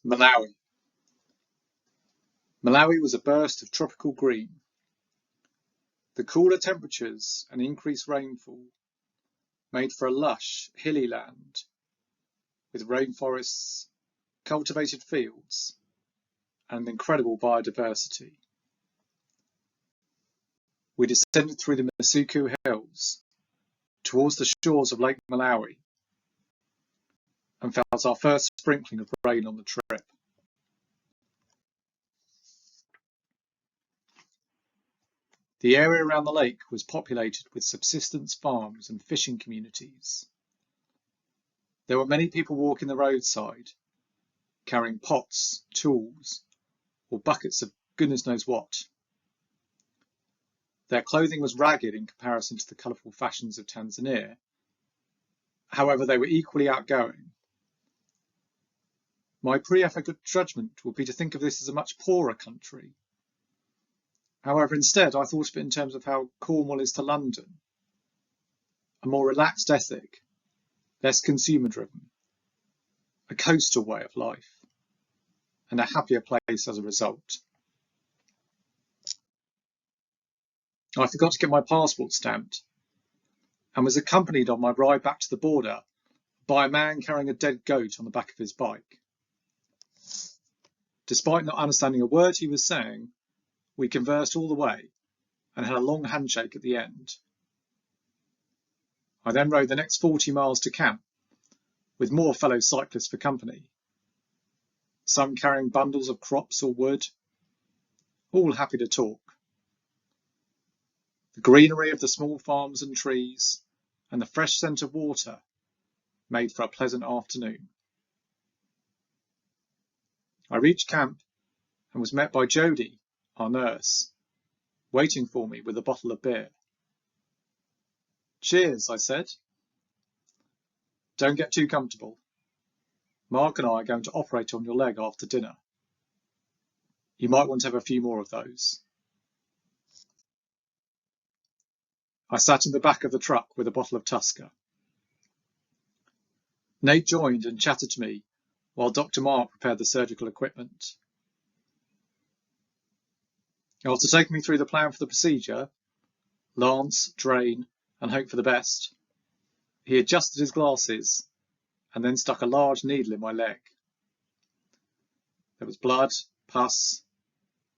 Malawi. Malawi was a burst of tropical green. The cooler temperatures and increased rainfall made for a lush, hilly land with rainforests, cultivated fields, and incredible biodiversity. We descended through the Masuku Hills towards the shores of Lake Malawi and felt our first sprinkling of rain on the trip. The area around the lake was populated with subsistence farms and fishing communities. There were many people walking the roadside, carrying pots, tools, or buckets of goodness knows what. Their clothing was ragged in comparison to the colourful fashions of Tanzania. However, they were equally outgoing. My pre-effort judgment would be to think of this as a much poorer country. However, instead, I thought of it in terms of how Cornwall is to London. A more relaxed ethic, less consumer-driven, a coastal way of life, and a happier place as a result. I forgot to get my passport stamped and was accompanied on my ride back to the border by a man carrying a dead goat on the back of his bike. Despite not understanding a word he was saying, we conversed all the way and had a long handshake at the end. I then rode the next 40 miles to camp with more fellow cyclists for company, some carrying bundles of crops or wood, all happy to talk. The greenery of the small farms and trees and the fresh scent of water made for a pleasant afternoon. I reached camp and was met by Jodie, our nurse, waiting for me with a bottle of beer. "Cheers," I said. "Don't get too comfortable. Mark and I are going to operate on your leg after dinner. You might want to have a few more of those." I sat in the back of the truck with a bottle of Tusker. Nate joined and chatted to me while Dr. Mark prepared the surgical equipment. After taking me through the plan for the procedure, lance, drain, and hope for the best, he adjusted his glasses and then stuck a large needle in my leg. There was blood, pus,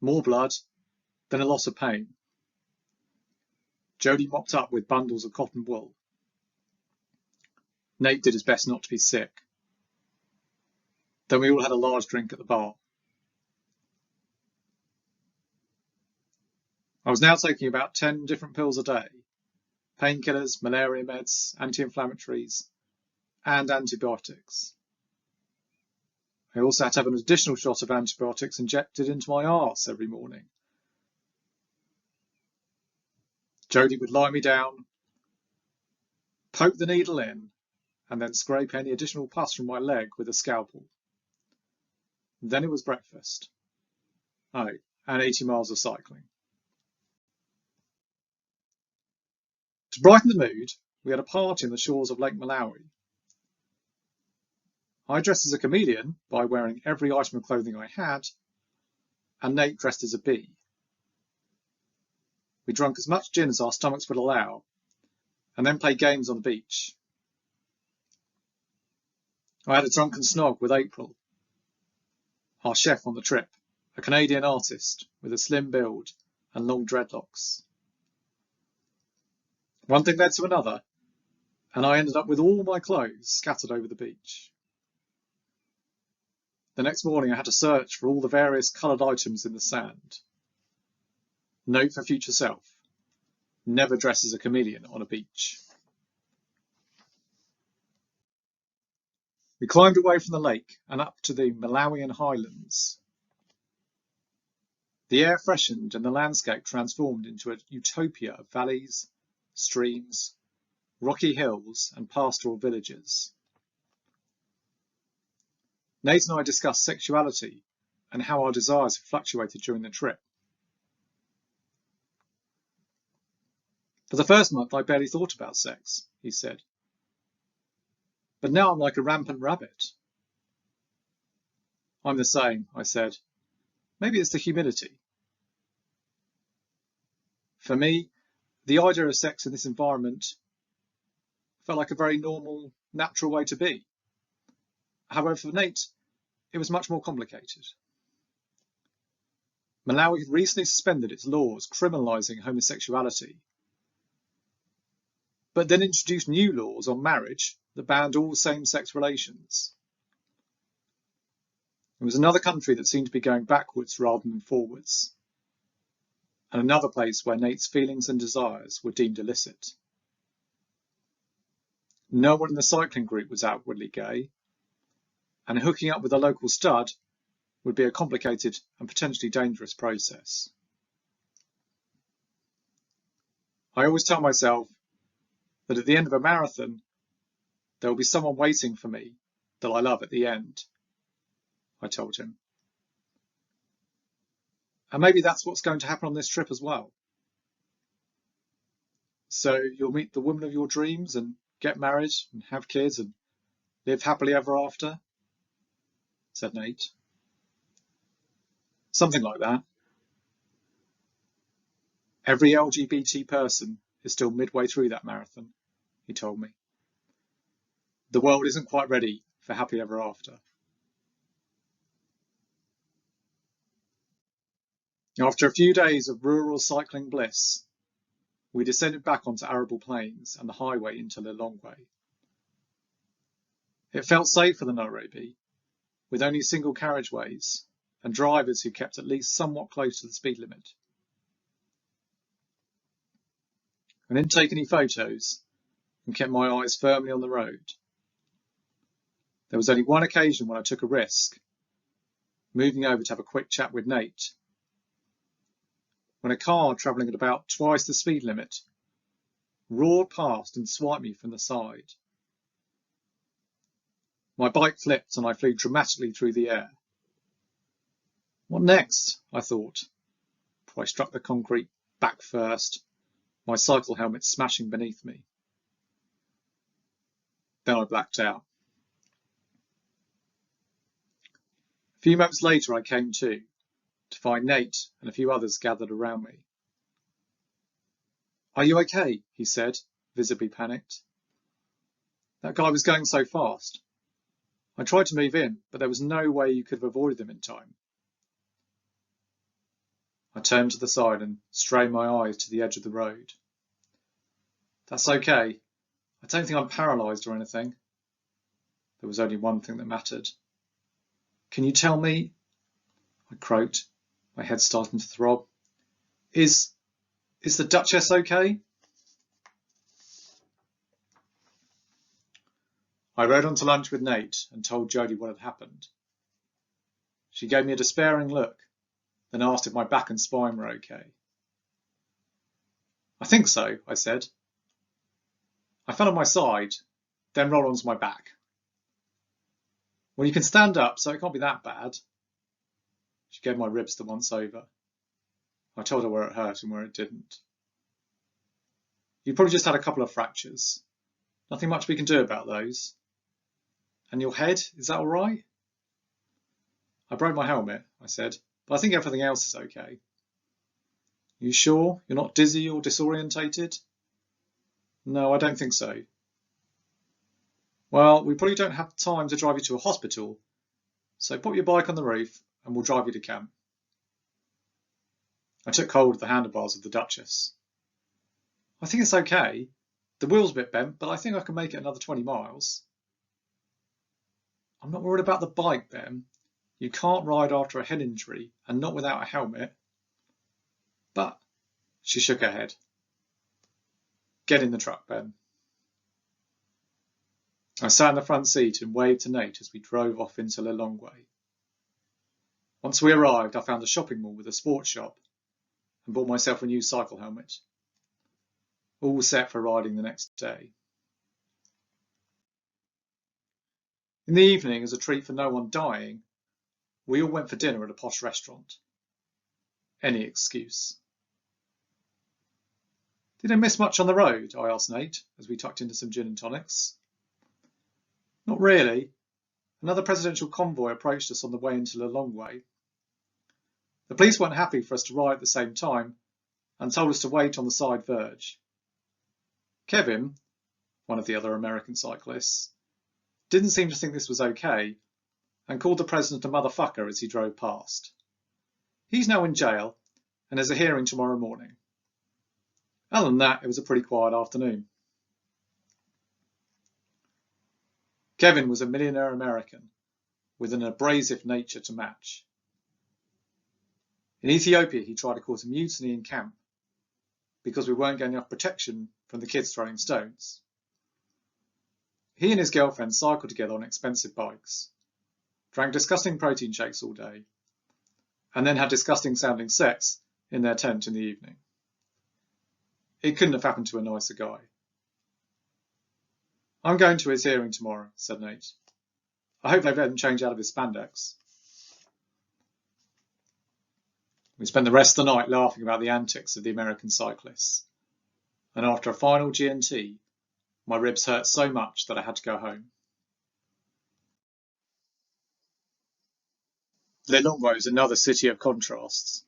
more blood, then a lot of pain. Jodie mopped up with bundles of cotton wool. Nate did his best not to be sick. Then we all had a large drink at the bar. I was now taking about 10 different pills a day, painkillers, malaria meds, anti-inflammatories, and antibiotics. I also had to have an additional shot of antibiotics injected into my arse every morning. Jodie would lie me down, poke the needle in, and then scrape any additional pus from my leg with a scalpel. Then it was breakfast. Oh, and 80 miles of cycling. To brighten the mood, we had a party on the shores of Lake Malawi. I dressed as a chameleon by wearing every item of clothing I had, and Nate dressed as a bee. We drank as much gin as our stomachs would allow, and then played games on the beach. I had a drunken snog with April, our chef on the trip, a Canadian artist with a slim build and long dreadlocks. One thing led to another, and I ended up with all my clothes scattered over the beach. The next morning I had to search for all the various coloured items in the sand. Note for future self: never dress as a chameleon on a beach. We climbed away from the lake and up to the Malawian highlands. The air freshened and the landscape transformed into a utopia of valleys, streams, rocky hills, and pastoral villages. Nate and I discussed sexuality and how our desires have fluctuated during the trip. For the first month, I barely thought about sex, he said. But now I'm like a rampant rabbit. I'm the same, I said. Maybe it's the humidity. For me, the idea of sex in this environment felt like a very normal, natural way to be. However, for Nate, it was much more complicated. Malawi had recently suspended its laws criminalising homosexuality, but then introduced new laws on marriage that banned all same-sex relations. It was another country that seemed to be going backwards rather than forwards, and another place where Nate's feelings and desires were deemed illicit. No one in the cycling group was outwardly gay, and hooking up with a local stud would be a complicated and potentially dangerous process. I always tell myself that at the end of a marathon, there will be someone waiting for me that I love at the end, I told him. And maybe that's what's going to happen on this trip as well. So you'll meet the woman of your dreams and get married and have kids and live happily ever after, said Nate. Something like that. Every LGBT person is still midway through that marathon, he told me. The world isn't quite ready for happy ever after. After a few days of rural cycling bliss, we descended back onto arable plains and the highway into Lilongwe. It felt safer than Nairobi, with only single carriageways and drivers who kept at least somewhat close to the speed limit. I didn't take any photos and kept my eyes firmly on the road. There was only one occasion when I took a risk, moving over to have a quick chat with Nate, when a car travelling at about twice the speed limit roared past and swiped me from the side. My bike flipped and I flew dramatically through the air. What next? I thought, before I struck the concrete back first, my cycle helmet smashing beneath me. Then I blacked out. A few moments later I came to find Nate and a few others gathered around me. Are you okay? He said, visibly panicked. That guy was going so fast. I tried to move in, but there was no way you could have avoided them in time. I turned to the side and strained my eyes to the edge of the road. That's okay. I don't think I'm paralysed or anything. There was only one thing that mattered. Can you tell me? I croaked, my head starting to throb. Is the Duchess okay? I rode on to lunch with Nate and told Jodie what had happened. She gave me a despairing look, then asked if my back and spine were okay. I think so, I said. I fell on my side, then rolled onto my back. Well, you can stand up, so it can't be that bad. She gave my ribs the once over. I told her where it hurt and where it didn't. You probably just had a couple of fractures. Nothing much we can do about those. And your head, is that all right? I broke my helmet, I said, but I think everything else is okay. You sure you're not dizzy or disorientated? No, I don't think so. Well, we probably don't have time to drive you to a hospital, so put your bike on the roof and we'll drive you to camp. I took hold of the handlebars of the Duchess. I think it's okay. The wheel's a bit bent, but I think I can make it another 20 miles. I'm not worried about the bike, Ben. You can't ride after a head injury and not without a helmet. But she shook her head. Get in the truck, Ben. I sat in the front seat and waved to Nate as we drove off into Lilongwe. Once we arrived, I found a shopping mall with a sports shop and bought myself a new cycle helmet. All set for riding the next day. In the evening, as a treat for no one dying, we all went for dinner at a posh restaurant. Any excuse. Did I miss much on the road? I asked Nate as we tucked into some gin and tonics. Not really. another presidential convoy approached us on the way into Lilongwe. The police weren't happy for us to ride at the same time and told us to wait on the side verge. Kevin, one of the other American cyclists, didn't seem to think this was okay and called the president a motherfucker as he drove past. He's now in jail and has a hearing tomorrow morning. Other than that, it was a pretty quiet afternoon. Kevin was a millionaire American with an abrasive nature to match. In Ethiopia, he tried to cause a mutiny in camp because we weren't getting enough protection from the kids throwing stones. He and his girlfriend cycled together on expensive bikes, drank disgusting protein shakes all day, and then had disgusting sounding sex in their tent in the evening. It couldn't have happened to a nicer guy. I'm going to his hearing tomorrow, said Nate. I hope they've let him change out of his spandex. We spent the rest of the night laughing about the antics of the American cyclists, and after a final G&T, my ribs hurt so much that I had to go home. Lilongwe is another city of contrasts.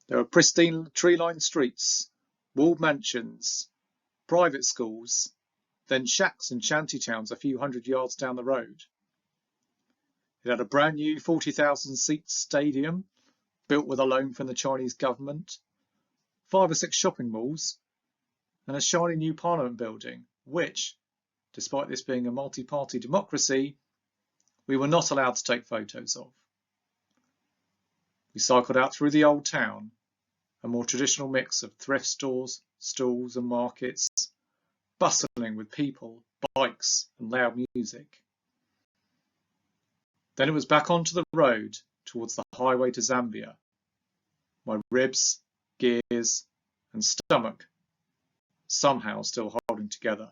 There are pristine tree-lined streets, walled mansions, private schools, then shacks and shanty towns a few hundred yards down the road. It had a brand new 40,000-seat stadium built with a loan from the Chinese government, 5 or 6 shopping malls, and a shiny new parliament building, which, despite this being a multi-party democracy, we were not allowed to take photos of. We cycled out through the old town, a more traditional mix of thrift stores, stalls and markets, bustling with people, bikes and loud music. Then it was back onto the road towards the highway to Zambia, my ribs, gears and stomach somehow still holding together.